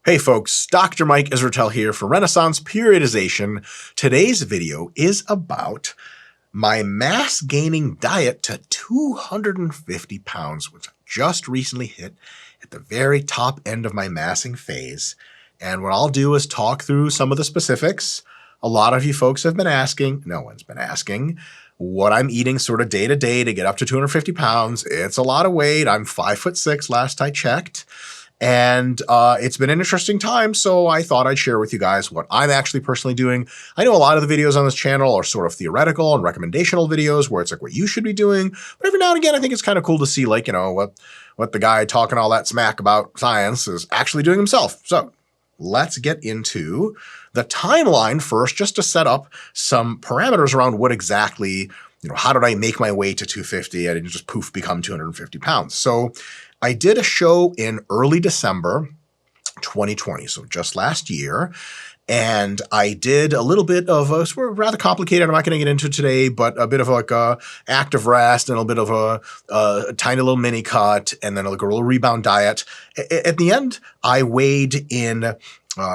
Hey folks, Dr. Mike Israetel here for Renaissance Periodization. Today's video is about my mass gaining diet to 250 pounds, which I just recently hit at the very top end of my massing phase. And what I'll do is talk through some of the specifics. A lot of you folks have been asking, no one's been asking, what I'm eating sort of day to day to get up to 250 pounds. It's a lot of weight. I'm 5'6" last I checked. And it's been an interesting time, so I thought I'd share with you guys what I'm actually personally doing. I know a lot of the videos on this channel are sort of theoretical and recommendational videos where it's like what you should be doing. But every now and again, I think it's kind of cool to see, like, you know, what the guy talking all that smack about science is actually doing himself. So let's get into the timeline first, just to set up some parameters around what exactly, you know, how did I make my way to 250? I didn't just poof become 250 pounds. So I did a show in early December 2020, so just last year, and I did a little bit of a sort of rather complicated, I'm not going to get into today, but a bit of like a active rest and a bit of a tiny little mini cut and then like a little rebound diet. At the end, I weighed in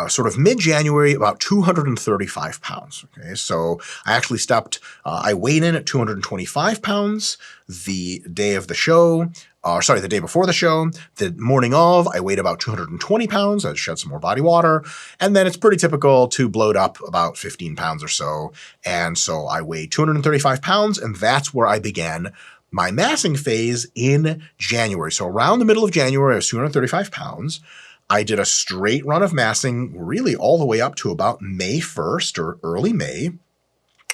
sort of mid-January about 235 pounds. Okay, so I actually stepped, I weighed in at 225 pounds the day of the show. The day before the show. The morning of, I weighed about 220 pounds. I shed some more body water. And then it's pretty typical to bloat up about 15 pounds or so. And so I weighed 235 pounds, and that's where I began my massing phase in January. So around the middle of January, I was 235 pounds. I did a straight run of massing really all the way up to about May 1st or early May,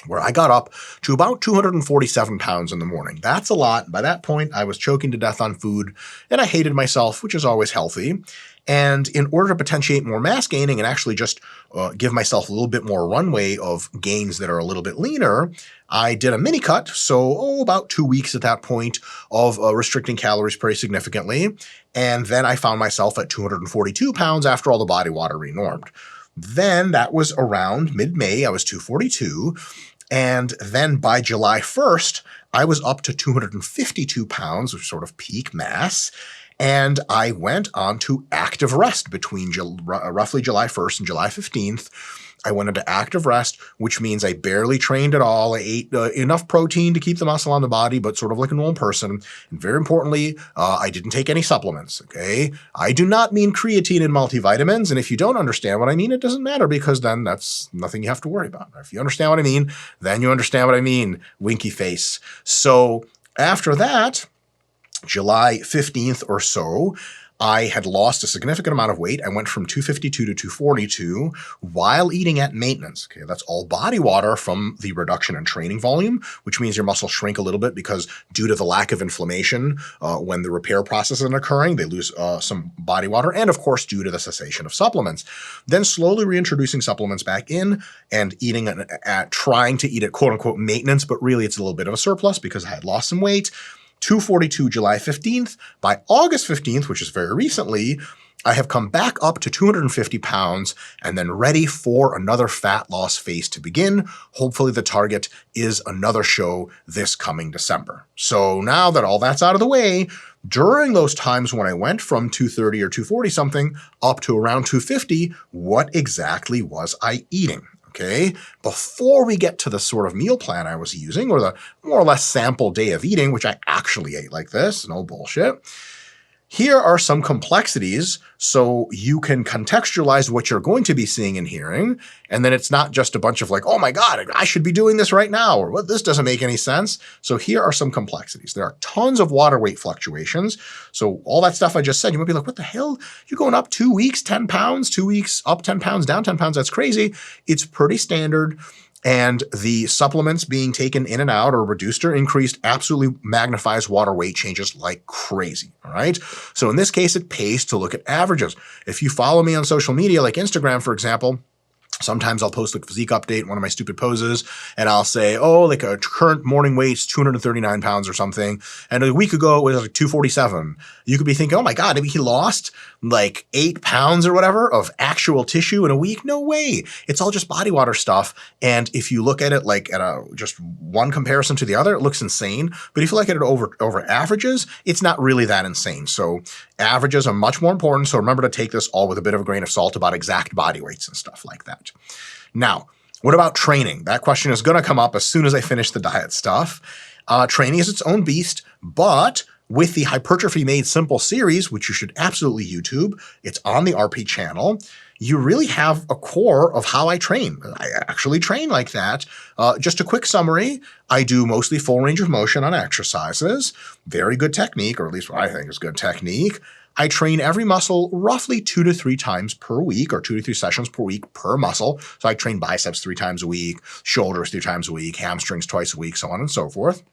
where I got up to about 247 pounds in the morning. That's a lot. By that point, I was choking to death on food, and I hated myself, which is always healthy. And in order to potentiate more mass gaining and actually just give myself a little bit more runway of gains that are a little bit leaner, I did a mini cut, so about 2 weeks at that point of restricting calories pretty significantly. And then I found myself at 242 pounds after all the body water renormed. Then that was around mid-May, I was 242. And then by July 1st, I was up to 252 pounds, which is sort of peak mass. And I went on to active rest between roughly July 1st and July 15th. I went into active rest, which means I barely trained at all. I ate enough protein to keep the muscle on the body, but sort of like a normal person. And very importantly, I didn't take any supplements, okay? I do not mean creatine and multivitamins. And if you don't understand what I mean, it doesn't matter, because then that's nothing you have to worry about. If you understand what I mean, then you understand what I mean, winky face. So after that, July 15th or so, I had lost a significant amount of weight. I went from 252 to 242 while eating at maintenance. Okay, that's all body water from the reduction in training volume, which means your muscles shrink a little bit because due to the lack of inflammation, when the repair process is occurring, they lose some body water, and of course due to the cessation of supplements. Then slowly reintroducing supplements back in and eating trying to eat at quote unquote maintenance, but really it's a little bit of a surplus because I had lost some weight. 242 July 15th. By August 15th, which is very recently, I have come back up to 250 pounds and then ready for another fat loss phase to begin. Hopefully the target is another show this coming December. So now that all that's out of the way, during those times when I went from 230 or 240 something up to around 250, what exactly was I eating? Okay, before we get to the sort of meal plan I was using, or the more or less sample day of eating, which I actually ate like this, no bullshit, here are some complexities so you can contextualize what you're going to be seeing and hearing, and then it's not just a bunch of like, oh my God, I should be doing this right now, or what, this doesn't make any sense. So here are some complexities. There are tons of water weight fluctuations. So all that stuff I just said, you might be like, what the hell? You're going up 2 weeks, 10 pounds, 2 weeks, up 10 pounds, down 10 pounds. That's crazy. It's pretty standard. And the supplements being taken in and out or reduced or increased absolutely magnifies water weight changes like crazy, all right? So in this case, it pays to look at averages. If you follow me on social media, like Instagram, for example, Sometimes I'll post like physique update, one of my stupid poses, and I'll say, oh, like a current morning weight's 239 pounds or something. And a week ago, it was like 247. You could be thinking, oh my God, maybe he lost like 8 pounds or whatever of actual tissue in a week. No way. It's all just body water stuff. And if you look at it like at just one comparison to the other, it looks insane. But if you look at it over averages, it's not really that insane. So averages are much more important. So remember to take this all with a bit of a grain of salt about exact body weights and stuff like that. Now, what about training? That question is going to come up as soon as I finish the diet stuff. Training is its own beast, but with the Hypertrophy Made Simple series, which you should absolutely YouTube, it's on the RP channel, you really have a core of how I train. I actually train like that. Just a quick summary, I do mostly full range of motion on exercises, very good technique, or at least what I think is good technique. I train every muscle roughly 2 to 3 times per week, or 2 to 3 sessions per week per muscle. So I train biceps 3 times a week, shoulders 3 times a week, hamstrings twice a week, so on and so forth.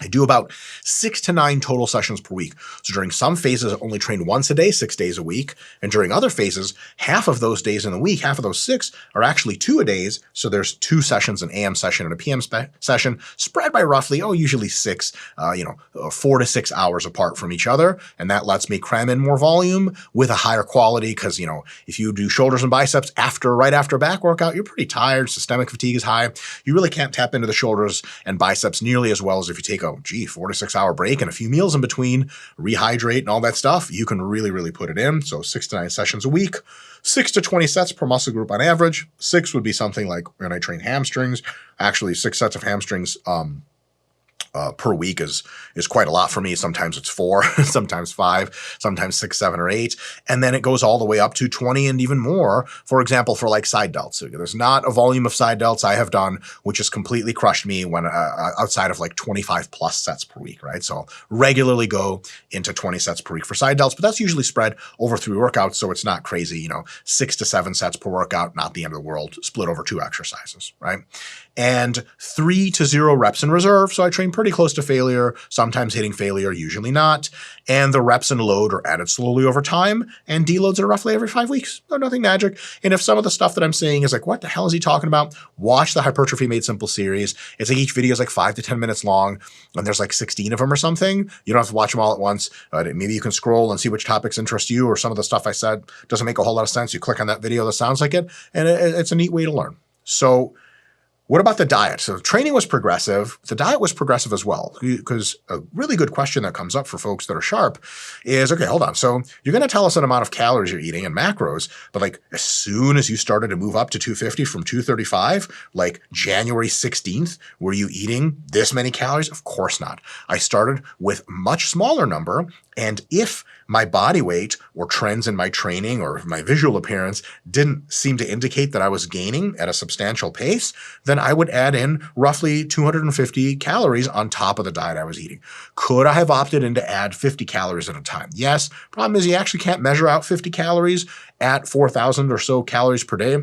I do about 6 to 9 total sessions per week. So during some phases, I only train once a day, 6 days a week. And during other phases, half of those days in the week, half of those 6 are actually 2 a days. So there's 2 sessions, an AM session and a PM session, spread by roughly, usually 4 to 6 hours apart from each other. And that lets me cram in more volume with a higher quality because, if you do shoulders and biceps right after a back workout, you're pretty tired. Systemic fatigue is high. You really can't tap into the shoulders and biceps nearly as well as if you take a 4 to 6 hour break and a few meals in between, rehydrate and all that stuff. You can really put it in. So 6 to 9 sessions a week, 6 to 20 sets per muscle group on average. 6 would be something like when I train hamstrings, actually 6 sets of hamstrings per week is quite a lot for me. Sometimes it's 4, sometimes 5, sometimes 6, 7, or 8. And then it goes all the way up to 20 and even more, for example, for like side delts. So there's not a volume of side delts I have done, which has completely crushed me when outside of like 25 plus sets per week, right? So I'll regularly go into 20 sets per week for side delts, but that's usually spread over 3 workouts. So it's not crazy, 6 to 7 sets per workout, not the end of the world, split over 2 exercises, right? And 3 to 0 reps in reserve. So I train pretty close to failure, sometimes hitting failure, usually not. And the reps and load are added slowly over time, and deloads are roughly every 5 weeks. No, nothing magic. And if some of the stuff that I'm saying is like, what the hell is he talking about? Watch the Hypertrophy Made Simple series. It's like each video is like 5 to 10 minutes long, and there's like 16 of them or something. You don't have to watch them all at once. Maybe you can scroll and see which topics interest you, or some of the stuff I said doesn't make a whole lot of sense. You click on that video that sounds like it, and it's a neat way to learn. So what about the diet? So training was progressive. The diet was progressive as well, because a really good question that comes up for folks that are sharp is, okay, hold on. So you're going to tell us an amount of calories you're eating and macros, but like as soon as you started to move up to 250 from 235, like January 16th, were you eating this many calories? Of course not. I started with much smaller number. And if my body weight or trends in my training or my visual appearance didn't seem to indicate that I was gaining at a substantial pace, then I would add in roughly 250 calories on top of the diet I was eating. Could I have opted in to add 50 calories at a time? Yes. Problem is you actually can't measure out 50 calories at 4,000 or so calories per day.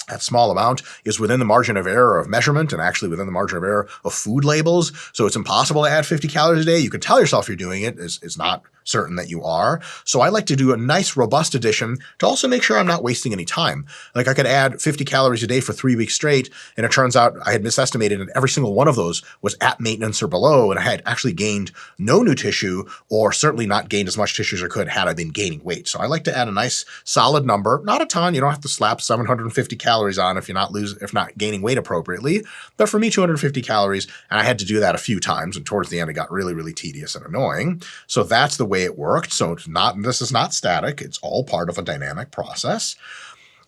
That small amount is within the margin of error of measurement and actually within the margin of error of food labels. So it's impossible to add 50 calories a day. You can tell yourself you're doing it. It's not certain that you are. So I like to do a nice robust addition to also make sure I'm not wasting any time. Like I could add 50 calories a day for 3 weeks straight, and it turns out I had misestimated and every single one of those was at maintenance or below, and I had actually gained no new tissue, or certainly not gained as much tissue as I could had I been gaining weight. So I like to add a nice solid number, not a ton. You don't have to slap 750 calories on if not gaining weight appropriately. But for me, 250 calories, and I had to do that a few times, and towards the end it got really tedious and annoying. So that's the way it worked. So this is not static. It's all part of a dynamic process.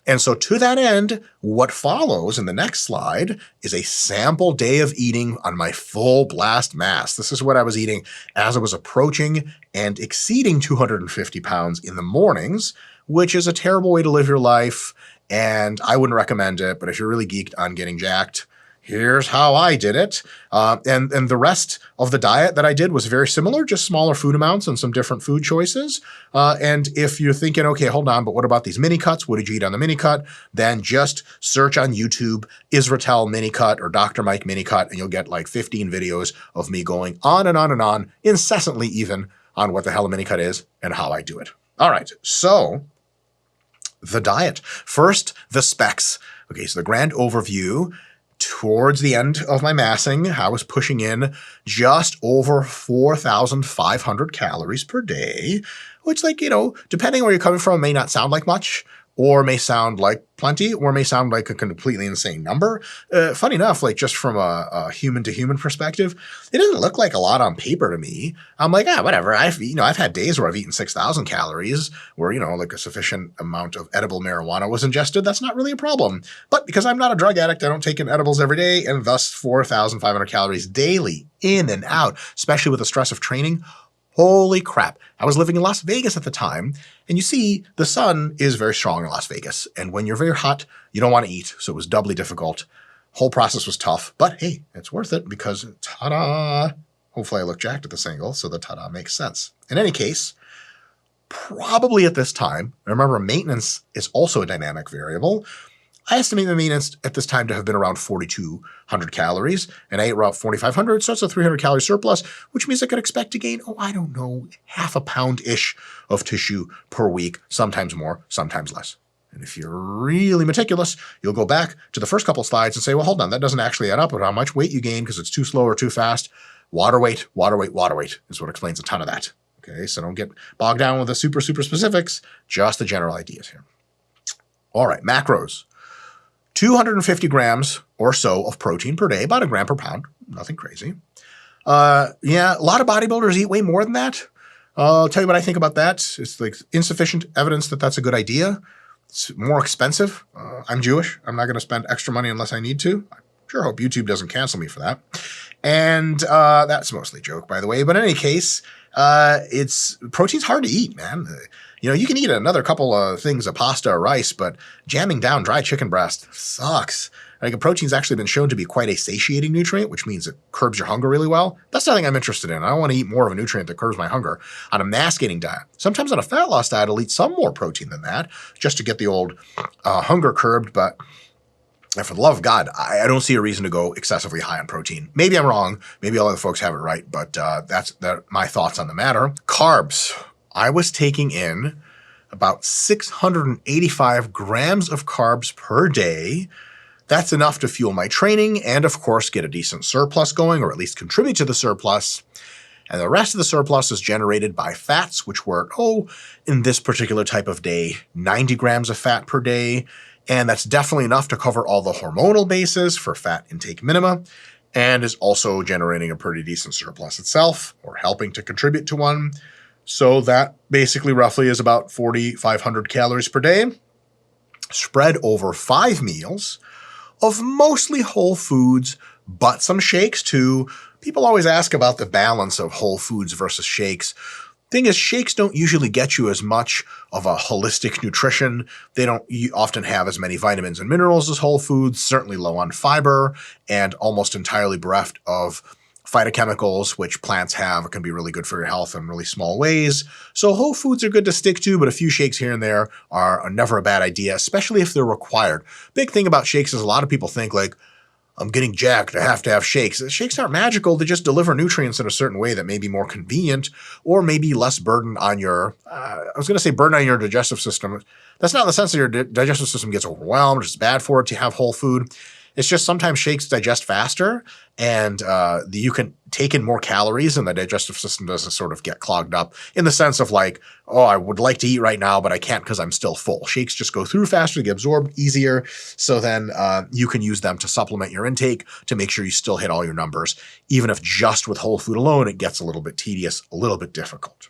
And so to that end, what follows in the next slide is a sample day of eating on my full blast mass. This is what I was eating as I was approaching and exceeding 250 pounds in the mornings, which is a terrible way to live your life. And I wouldn't recommend it. But if you're really geeked on getting jacked, here's how I did it. And the rest of the diet that I did was very similar, just smaller food amounts and some different food choices. And if you're thinking, okay, hold on, but what about these mini cuts? What did you eat on the mini cut? Then just search on YouTube, Israel mini cut or Dr. Mike mini cut, and you'll get like 15 videos of me going on and on and on, incessantly even, on what the hell a mini cut is and how I do it. All right, so the diet. First, the specs. Okay, so the grand overview. Towards the end of my massing, I was pushing in just over 4,500 calories per day, which, like, depending where you're coming from, may not sound like much, or may sound like plenty, or may sound like a completely insane number. Funny enough, like, just from a human-to-human perspective, it doesn't look like a lot on paper to me. I'm like, whatever. I've had days where I've eaten 6,000 calories, where, like a sufficient amount of edible marijuana was ingested. That's not really a problem. But because I'm not a drug addict, I don't take in edibles every day, and thus 4,500 calories daily, in and out, especially with the stress of training. Holy crap. I was living in Las Vegas at the time, and you see, the sun is very strong in Las Vegas, and when you're very hot, you don't want to eat, so it was doubly difficult. Whole process was tough, but hey, it's worth it because ta-da! Hopefully I look jacked at this angle, so the ta-da makes sense. In any case, probably at this time, remember maintenance is also a dynamic variable, I estimate the maintenance at this time to have been around 4,200 calories, and I ate around 4,500, so it's a 300 calorie surplus, which means I could expect to gain, half a pound-ish of tissue per week, sometimes more, sometimes less. And if you're really meticulous, you'll go back to the first couple slides and say, well, hold on, that doesn't actually add up with how much weight you gain because it's too slow or too fast. Water weight is what explains a ton of that. Okay, so don't get bogged down with the super specifics, just the general ideas here. All right, macros. 250 grams or so of protein per day, about a gram per pound, nothing crazy. A lot of bodybuilders eat way more than that. I'll tell you what I think about that. It's like insufficient evidence that that's a good idea. It's more expensive. I'm Jewish. I'm not going to spend extra money unless I need to. I sure hope YouTube doesn't cancel me for that. And that's mostly a joke, by the way. But in any case, protein's hard to eat, man. You can eat another couple of things of pasta or rice, but jamming down dry chicken breast sucks. Like, a protein's actually been shown to be quite a satiating nutrient, which means it curbs your hunger really well. That's nothing I'm interested in. I don't want to eat more of a nutrient that curbs my hunger on a mass-gaining diet. Sometimes on a fat loss diet, I'll eat some more protein than that just to get the old hunger curbed, but for the love of God, I don't see a reason to go excessively high on protein. Maybe I'm wrong. Maybe all other folks have it right, but that's my thoughts on the matter. Carbs. I was taking in about 685 grams of carbs per day. That's enough to fuel my training and, of course, get a decent surplus going, or at least contribute to the surplus. And the rest of the surplus is generated by fats, which were, in this particular type of day, 90 grams of fat per day. And that's definitely enough to cover all the hormonal bases for fat intake minima, and is also generating a pretty decent surplus itself, or helping to contribute to one. So that basically roughly is about 4,500 calories per day, spread over 5 meals of mostly whole foods, but some shakes too. People always ask about the balance of whole foods versus shakes. Thing is, shakes don't usually get you as much of a holistic nutrition. They don't often have as many vitamins and minerals as whole foods, certainly low on fiber, and almost entirely bereft of phytochemicals, which plants have, can be really good for your health in really small ways. So whole foods are good to stick to, but a few shakes here and there are never a bad idea, especially if they're required. Big thing about shakes is a lot of people think, like, I'm getting jacked, I have to have shakes. Shakes aren't magical. They just deliver nutrients in a certain way that may be more convenient, or maybe less burden on your, burden on your digestive system. That's not in the sense that your digestive system gets overwhelmed, it's bad for it to have whole food. It's just sometimes shakes digest faster, and you can take in more calories, and the digestive system doesn't sort of get clogged up in the sense of like, I would like to eat right now, but I can't because I'm still full. Shakes just go through faster, they get absorbed easier, so then you can use them to supplement your intake to make sure you still hit all your numbers. Even if just with whole food alone, it gets a little bit tedious, a little bit difficult.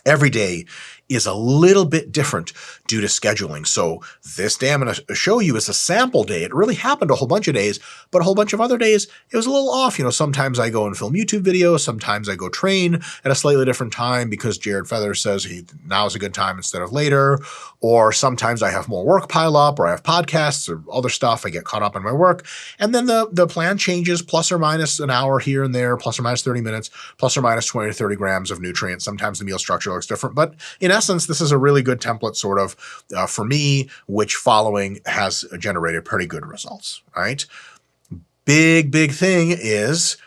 Every day is a little bit different due to scheduling. So this day I'm going to show you is a sample day. It really happened a whole bunch of days, but a whole bunch of other days, it was a little off. Sometimes I go and film YouTube videos. Sometimes I go train at a slightly different time because Jared Feathers says now is a good time instead of later. Or sometimes I have more work pile up, or I have podcasts or other stuff. I get caught up in my work. And then the plan changes, plus or minus an hour here and there, plus or minus 30 minutes, plus or minus 20 to 30 grams of nutrients. Sometimes the meal structure looks different, but in essence, this is a really good template sort of for me, which following has generated pretty good results, right? Big thing is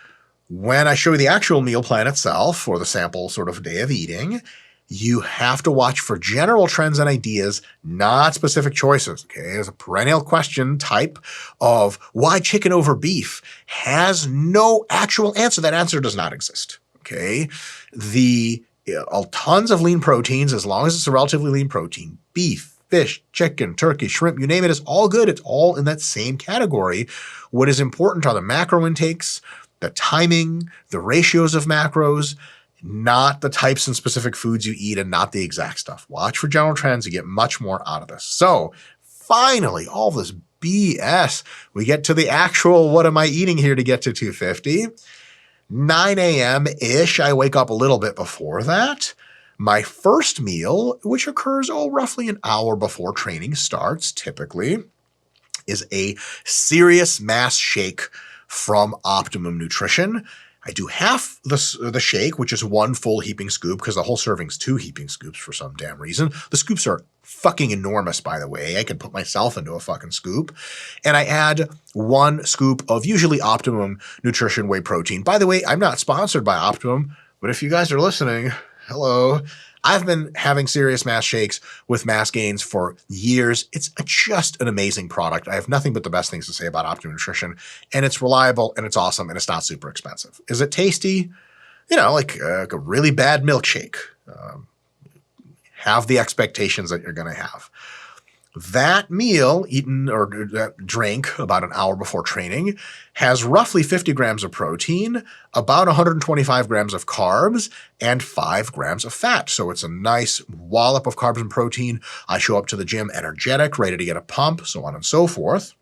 when I show you the actual meal plan itself, or the sample sort of day of eating, you have to watch for general trends and ideas, not specific choices. Okay, there's a perennial question type of why chicken over beef has no actual answer. That answer does not exist. Okay, tons of lean proteins, as long as it's a relatively lean protein, beef, fish, chicken, turkey, shrimp, you name it, it's all good. It's all in that same category. What is important are the macro intakes, the timing, the ratios of macros, not the types and specific foods you eat and not the exact stuff. Watch for general trends. You get much more out of this. So finally, all this BS, we get to the actual what am I eating here to get to 250. 9 a.m.-ish, I wake up a little bit before that. My first meal, which occurs roughly an hour before training starts typically, is a serious mass shake from Optimum Nutrition. I do half the shake, which is 1 full heaping scoop, because the whole serving's 2 heaping scoops for some damn reason. The scoops are fucking enormous, by the way. I could put myself into a fucking scoop. And I add 1 scoop of usually Optimum Nutrition whey protein. By the way, I'm not sponsored by Optimum, but if you guys are listening, hello. I've been having serious mass shakes with mass gains for years. It's just an amazing product. I have nothing but the best things to say about Optimum Nutrition, and it's reliable, and it's awesome, and it's not super expensive. Is it tasty? You know, like a really bad milkshake. Have the expectations that you're going to have. That meal, eaten or that drink about an hour before training, has roughly 50 grams of protein, about 125 grams of carbs, and 5 grams of fat. So it's a nice wallop of carbs and protein. I show up to the gym energetic, ready to get a pump, so on and so forth.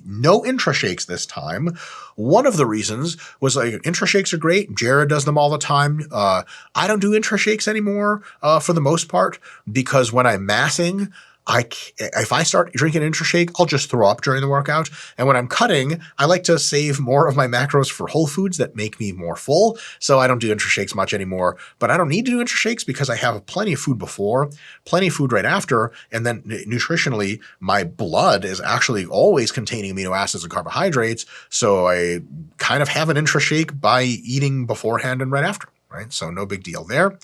No intra shakes this time. One of the reasons was like intra shakes are great. Jared does them all the time. I don't do intra shakes anymore for the most part, because when I'm massing, if I start drinking intra shake, I'll just throw up during the workout. And when I'm cutting, I like to save more of my macros for whole foods that make me more full. So I don't do intra shakes much anymore, but I don't need to do intra shakes because I have plenty of food before, plenty of food right after. And then nutritionally, my blood is actually always containing amino acids and carbohydrates. So I kind of have an intra shake by eating beforehand and right after, right? So no big deal there.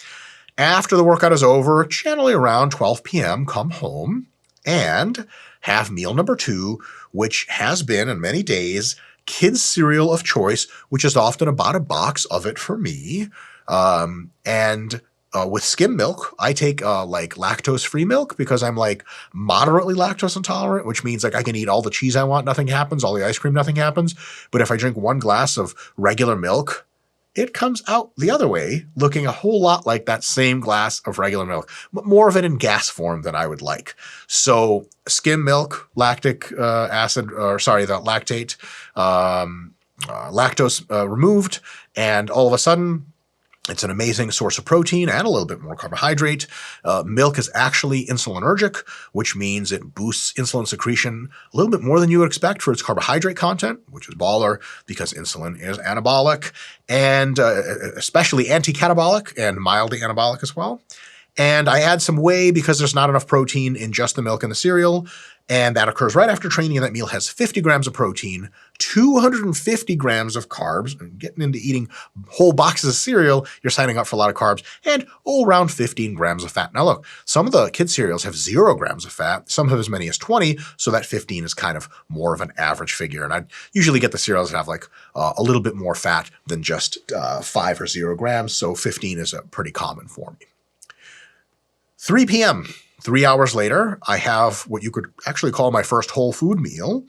After the workout is over, generally around 12 p.m., come home and have meal number 2, which has been, in many days, kids' cereal of choice, which is often about a box of it for me. With skim milk, I take like lactose-free milk because I'm like moderately lactose intolerant, which means like I can eat all the cheese I want, nothing happens, all the ice cream, nothing happens. But if I drink 1 glass of regular milk, it comes out the other way, looking a whole lot like that same glass of regular milk, but more of it in gas form than I would like. So skim milk, the lactate, lactose removed, and all of a sudden, it's an amazing source of protein and a little bit more carbohydrate. Milk is actually insulinergic, which means it boosts insulin secretion a little bit more than you would expect for its carbohydrate content, which is baller because insulin is anabolic and especially anti-catabolic and mildly anabolic as well. And I add some whey because there's not enough protein in just the milk and the cereal. And that occurs right after training, and that meal has 50 grams of protein, 250 grams of carbs. And getting into eating whole boxes of cereal, you're signing up for a lot of carbs, and around 15 grams of fat. Now look, some of the kids' cereals have 0 grams of fat, some have as many as 20, so that 15 is kind of more of an average figure. And I usually get the cereals that have like a little bit more fat than just 5 or 0 grams, so 15 is pretty common for me. 3 p.m., 3 hours later, I have what you could actually call my first whole food meal,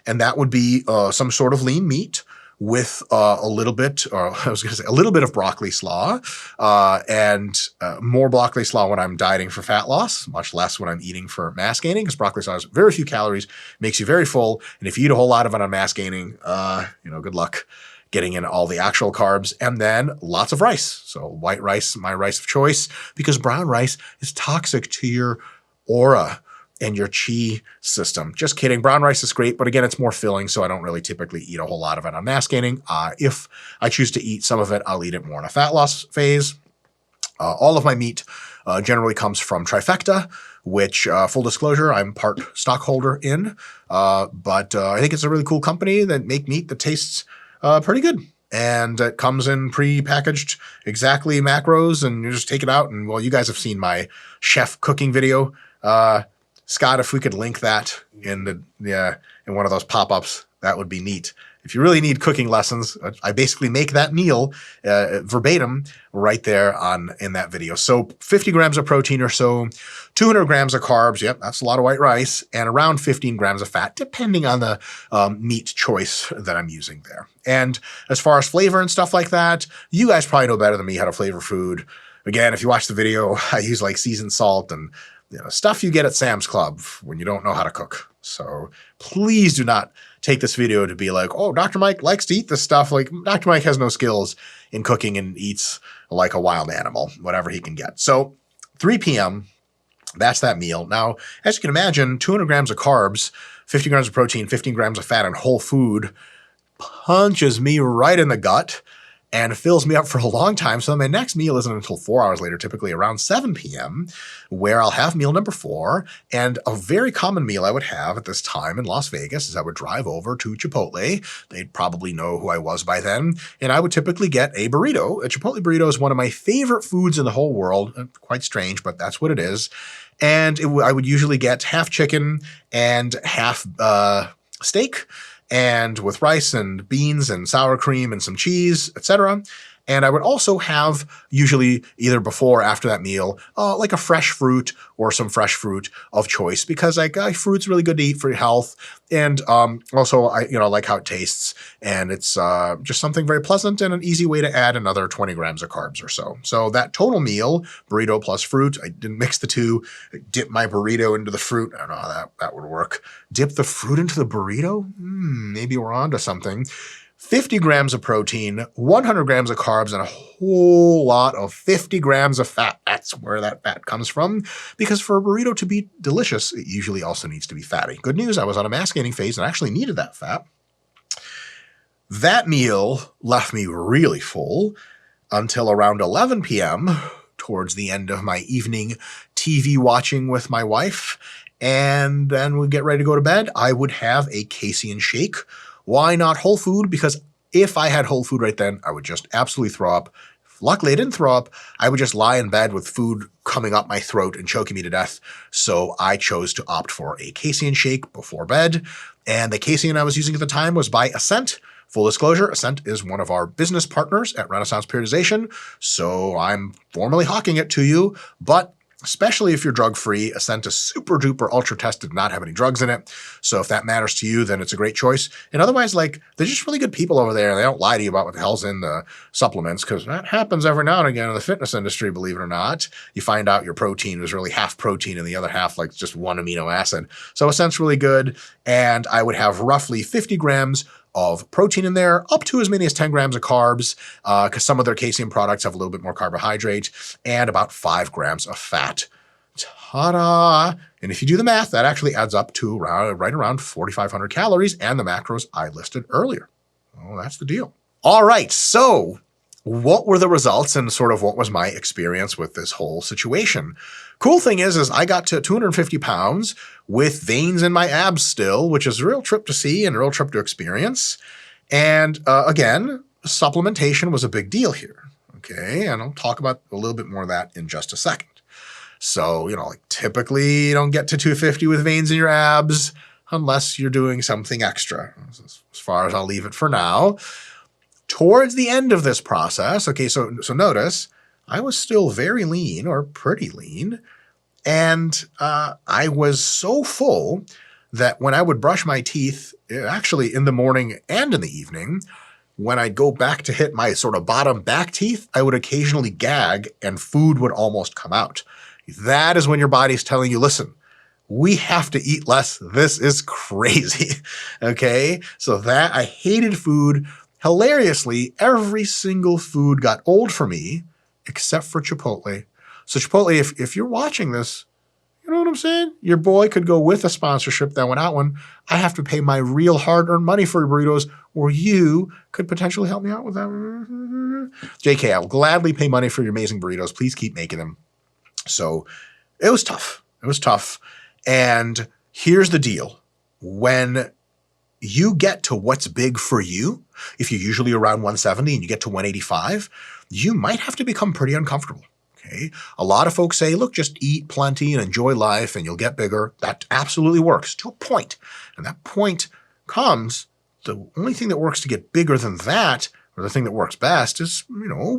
and that would be some sort of lean meat with a little bit of broccoli slaw, and more broccoli slaw when I'm dieting for fat loss, much less when I'm eating for mass gaining, because broccoli slaw has very few calories, makes you very full, and if you eat a whole lot of it on mass gaining, good luck getting in all the actual carbs, and then lots of rice. So white rice, my rice of choice, because brown rice is toxic to your aura and your chi system. Just kidding. Brown rice is great, but again, it's more filling, so I don't really typically eat a whole lot of it on mass gaining. If I choose to eat some of it, I'll eat it more in a fat loss phase. All of my meat generally comes from Trifecta, which, full disclosure, I'm part stockholder in, but I think it's a really cool company that make meat that tastes pretty good. and it comes in pre-packaged exactly macros, and you just take it out. And well, you guys have seen my chef cooking video. Scott, if we could link that in in one of those pop-ups, that would be neat. If you really need cooking lessons, I basically make that meal verbatim right there in that video. So 50 grams of protein or so, 200 grams of carbs. Yep, that's a lot of white rice, and around 15 grams of fat, depending on the meat choice that I'm using there. And as far as flavor and stuff like that, you guys probably know better than me how to flavor food. Again, if you watch the video, I use like seasoned salt and stuff you get at Sam's Club when you don't know how to cook. So please do not take this video to be like, oh, Dr. Mike likes to eat this stuff. Like, Dr. Mike has no skills in cooking and eats like a wild animal, whatever he can get. So 3 p.m., that's that meal. Now, as you can imagine, 200 grams of carbs, 50 grams of protein, 15 grams of fat, and whole food punches me right in the gut and fills me up for a long time. So my next meal isn't until 4 hours later, typically around 7 p.m., where I'll have meal number 4. And a very common meal I would have at this time in Las Vegas is I would drive over to Chipotle. They'd probably know who I was by then. And I would typically get a burrito. A Chipotle burrito is one of my favorite foods in the whole world. Quite strange, but that's what it is. And I would usually get half chicken and half steak, and with rice and beans and sour cream and some cheese, etc. And I would also have, usually either before or after that meal, like a fresh fruit or some fresh fruit of choice, because fruit's really good to eat for your health. And also, I like how it tastes, and it's just something very pleasant and an easy way to add another 20 grams of carbs or so. So that total meal, burrito plus fruit, I didn't mix the two, dip my burrito into the fruit. I don't know how that would work. Dip the fruit into the burrito? Maybe we're onto something. 50 grams of protein, 100 grams of carbs, and a whole lot of 50 grams of fat. That's where that fat comes from, because for a burrito to be delicious, it usually also needs to be fatty. Good news, I was on a mass gaining phase and actually needed that fat. That meal left me really full until around 11 p.m., towards the end of my evening TV watching with my wife, and then we'd get ready to go to bed. I would have a casein shake. Why not whole food? Because if I had whole food right then, I would just absolutely throw up. Luckily, I didn't throw up. I would just lie in bed with food coming up my throat and choking me to death. So I chose to opt for a casein shake before bed. And the casein I was using at the time was by Ascent. Full disclosure, Ascent is one of our business partners at Renaissance Periodization. So I'm formally hawking it to you, but especially if you're drug-free, Ascent is super duper ultra tested, not have any drugs in it. So if that matters to you, then it's a great choice. And otherwise, they're just really good people over there. They don't lie to you about what the hell's in the supplements, because that happens every now and again in the fitness industry, believe it or not. You find out your protein was really half protein and the other half just one amino acid. So Ascent's really good. And I would have roughly 50 grams of protein in there, up to as many as 10 grams of carbs, because some of their casein products have a little bit more carbohydrate, and about 5 grams of fat. Ta-da! And if you do the math, that actually adds up to right around 4,500 calories and the macros I listed earlier. Oh, that's the deal. All right, so what were the results and sort of what was my experience with this whole situation? Cool thing is I got to 250 pounds with veins in my abs still, which is a real trip to see and a real trip to experience. And again, supplementation was a big deal here. Okay, and I'll talk about a little bit more of that in just a second. So, typically you don't get to 250 with veins in your abs unless you're doing something extra, as far as I'll leave it for now. Towards the end of this process, okay, so notice, I was still very lean, or pretty lean, and I was so full that when I would brush my teeth, actually in the morning and in the evening, when I'd go back to hit my sort of bottom back teeth, I would occasionally gag and food would almost come out. That is when your body's telling you, listen, we have to eat less. This is crazy, okay? So I hated food. Hilariously, every single food got old for me, except for Chipotle. So Chipotle, if you're watching this, you know what I'm saying? Your boy could go with a sponsorship that went out one. I have to pay my real hard-earned money for burritos, or you could potentially help me out with that. JK, I'll gladly pay money for your amazing burritos. Please keep making them. So it was tough. It was tough. And here's the deal. When you get to what's big for you, if you're usually around 170 and you get to 185, you might have to become pretty uncomfortable. Okay. A lot of folks say, look, just eat plenty and enjoy life and you'll get bigger. That absolutely works to a point. And that point comes, the only thing that works to get bigger than that, or the thing that works best, is,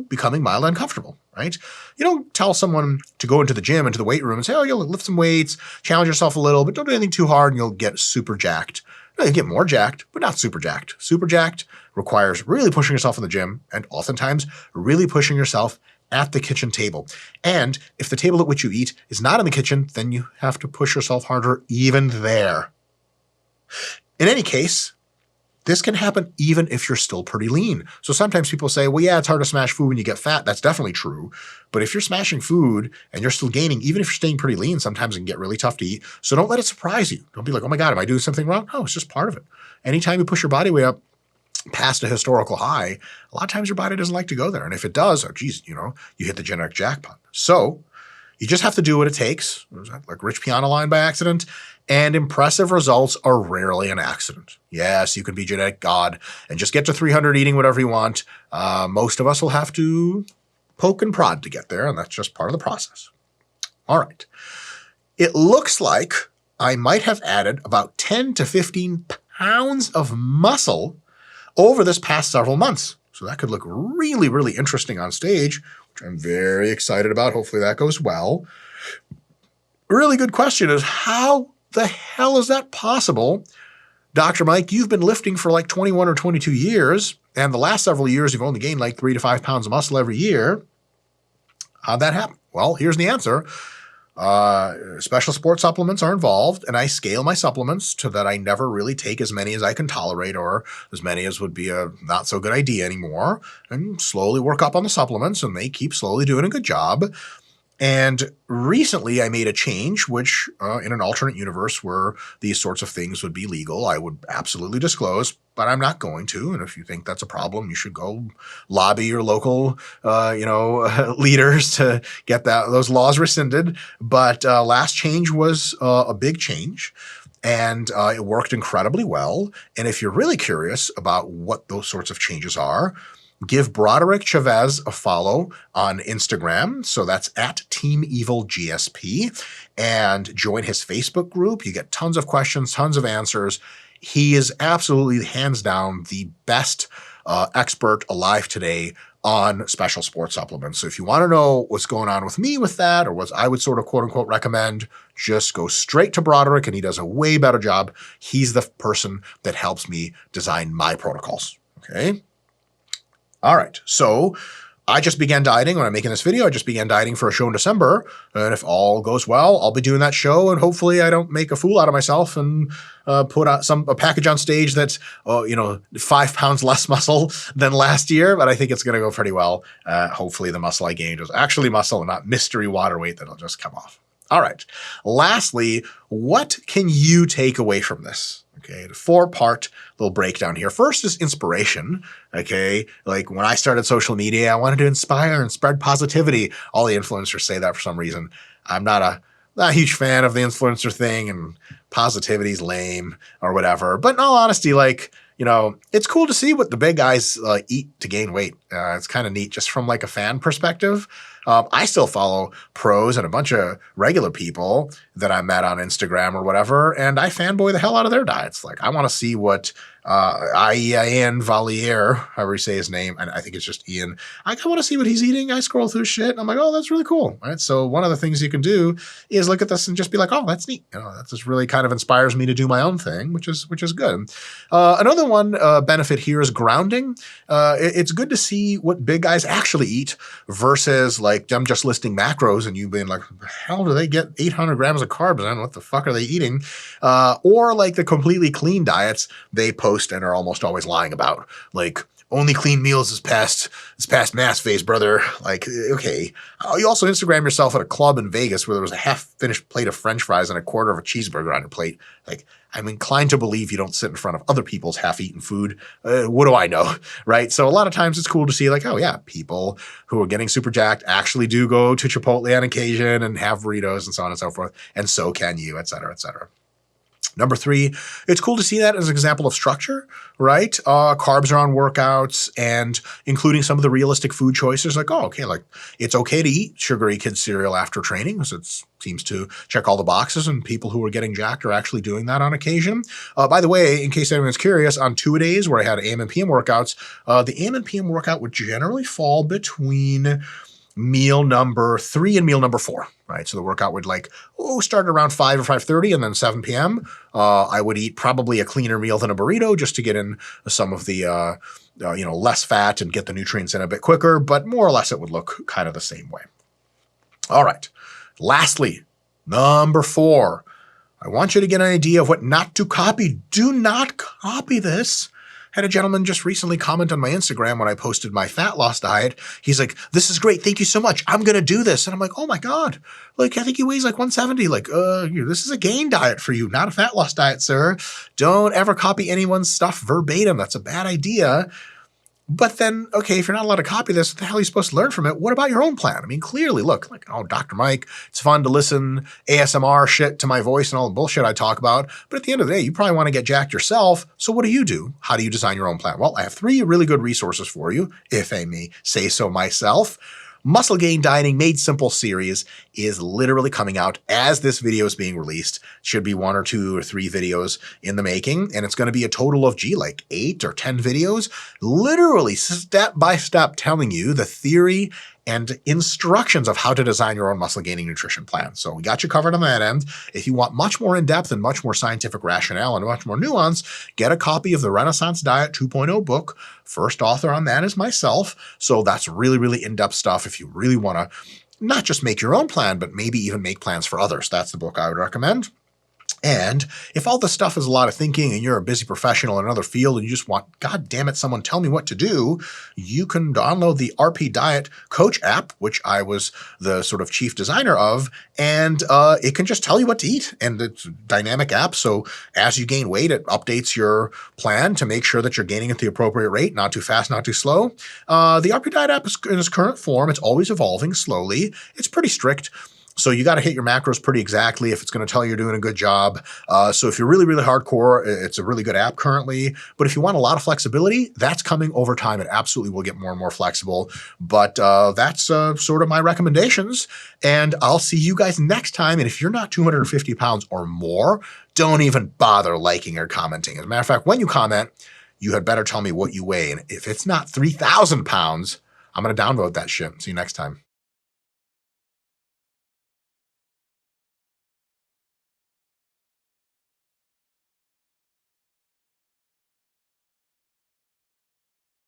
becoming mildly uncomfortable, right? You don't tell someone to go into the gym, into the weight room and say, oh, you'll lift some weights, challenge yourself a little, but don't do anything too hard and you'll get super jacked. No, you get more jacked, but not super jacked. Super jacked requires really pushing yourself in the gym and oftentimes really pushing yourself at the kitchen table. And if the table at which you eat is not in the kitchen, then you have to push yourself harder even there. In any case, this can happen even if you're still pretty lean. So sometimes people say, well, yeah, it's hard to smash food when you get fat. That's definitely true. But if you're smashing food and you're still gaining, even if you're staying pretty lean, sometimes it can get really tough to eat. So don't let it surprise you. Don't be like, oh my God, am I doing something wrong? No, it's just part of it. Anytime you push your body weight up past a historical high, a lot of times your body doesn't like to go there. And if it does, oh geez, you hit the genetic jackpot. So you just have to do what it takes. Was that like Rich Piana line by accident? And impressive results are rarely an accident. Yes, you can be genetic God and just get to 300 eating whatever you want. Most of us will have to poke and prod to get there, and that's just part of the process. All right. It looks like I might have added about 10 to 15 pounds of muscle over this past several months. So that could look really, really interesting on stage, which I'm very excited about. Hopefully that goes well. A really good question is, how the hell is that possible? Dr. Mike, you've been lifting for like 21 or 22 years, and the last several years you've only gained like 3 to 5 pounds of muscle every year. How'd that happen? Well, here's the answer. Special sport supplements are involved, and I scale my supplements so that I never really take as many as I can tolerate or as many as would be a not so good idea anymore, and slowly work up on the supplements, and they keep slowly doing a good job. And recently I made a change, which in an alternate universe where these sorts of things would be legal, I would absolutely disclose, but I'm not going to. And if you think that's a problem, you should go lobby your local, leaders to get those laws rescinded. But last change was a big change. And it worked incredibly well. And if you're really curious about what those sorts of changes are, give Broderick Chavez a follow on Instagram. So that's at Team Evil GSP, and join his Facebook group. You get tons of questions, tons of answers. He is absolutely, hands down, the best expert alive today on special sports supplements. So if you want to know what's going on with me with that, or what I would sort of quote unquote recommend, just go straight to Broderick, and he does a way better job. He's the person that helps me design my protocols. Okay. All right, so I just began dieting when I'm making this video. I just began dieting for a show in December, and if all goes well, I'll be doing that show, and hopefully I don't make a fool out of myself and put out a package on stage that's 5 pounds less muscle than last year, but I think it's going to go pretty well. Hopefully the muscle I gained was actually muscle and not mystery water weight that'll just come off. All right, lastly, what can you take away from this? Okay, the 4-part little breakdown here. First is inspiration. Okay, like when I started social media, I wanted to inspire and spread positivity. All the influencers say that for some reason. I'm not a huge fan of the influencer thing, and positivity's lame or whatever. But in all honesty, it's cool to see what the big guys eat to gain weight. It's kind of neat just from like a fan perspective. I still follow pros and a bunch of regular people that I met on Instagram or whatever, and I fanboy the hell out of their diets. Like, I want to see what Ian Valier, however you say his name, and I think it's just Ian. I want to see what he's eating. I scroll through shit, and I'm like, oh, that's really cool. Right? So one of the things you can do is look at this and just be like, oh, that's neat. That just really kind of inspires me to do my own thing, which is good. Another one benefit here is grounding. It's good to see what big guys actually eat versus like them just listing macros and you being like, the hell do they get 800 grams of carbs in? What the fuck are they eating? Or like the completely clean diets they post and are almost always lying about. Like, only clean meals is past mass phase, brother. Like, okay. You also Instagram yourself at a club in Vegas where there was a half-finished plate of French fries and a quarter of a cheeseburger on your plate. Like, I'm inclined to believe you don't sit in front of other people's half-eaten food. What do I know, right? So a lot of times it's cool to see like, oh yeah, people who are getting super jacked actually do go to Chipotle on occasion and have burritos and so on and so forth. And so can you, et cetera, et cetera. Number 3, it's cool to see that as an example of structure, right? Carbs are on workouts and including some of the realistic food choices like, oh, okay, like it's okay to eat sugary kid cereal after training because it seems to check all the boxes and people who are getting jacked are actually doing that on occasion. By the way, in case anyone's curious, on 2-a-days where I had AM and PM workouts, the AM and PM workout would generally fall between meal number 3 and meal number 4, right? So the workout would start around 5 or 5:30 and then 7 p.m. I would eat probably a cleaner meal than a burrito just to get in some of the, less fat and get the nutrients in a bit quicker, but more or less it would look kind of the same way. All right. Lastly, number 4, I want you to get an idea of what not to copy. Do not copy this. Had a gentleman just recently comment on my Instagram when I posted my fat loss diet. He's like, this is great. Thank you so much. I'm going to do this. And I'm like, oh my God. I think he weighs 170. This is a gain diet for you, not a fat loss diet, sir. Don't ever copy anyone's stuff verbatim. That's a bad idea. But then, okay, if you're not allowed to copy this, what the hell are you supposed to learn from it? What about your own plan? I mean, clearly, look, Dr. Mike, it's fun to listen ASMR shit to my voice and all the bullshit I talk about. But at the end of the day, you probably want to get jacked yourself. So what do? How do you design your own plan? Well, I have 3 really good resources for you, if I may say so myself. Muscle Gain Dieting Made Simple series is literally coming out as this video is being released. Should be 1 or 2 or 3 videos in the making, and it's going to be a total of, 8 or 10 videos, literally step by step telling you the theory and instructions of how to design your own muscle gaining nutrition plan. So we got you covered on that end. If you want much more in-depth and much more scientific rationale and much more nuance, get a copy of the Renaissance Diet 2.0 book. First author on that is myself. So that's really, really in-depth stuff if you really want to not just make your own plan, but maybe even make plans for others. That's the book I would recommend. And if all this stuff is a lot of thinking and you're a busy professional in another field and you just want, God damn it, someone tell me what to do, you can download the RP Diet Coach app, which I was the sort of chief designer of, and it can just tell you what to eat. And it's a dynamic app, so as you gain weight, it updates your plan to make sure that you're gaining at the appropriate rate, not too fast, not too slow. The RP Diet app is in its current form. It's always evolving slowly. It's pretty strict. So you got to hit your macros pretty exactly if it's going to tell you you're doing a good job. So if you're really, really hardcore, it's a really good app currently. But if you want a lot of flexibility, that's coming over time. It absolutely will get more and more flexible. But that's sort of my recommendations. And I'll see you guys next time. And if you're not 250 pounds or more, don't even bother liking or commenting. As a matter of fact, when you comment, you had better tell me what you weigh. And if it's not 3,000 pounds, I'm going to downvote that shit. See you next time.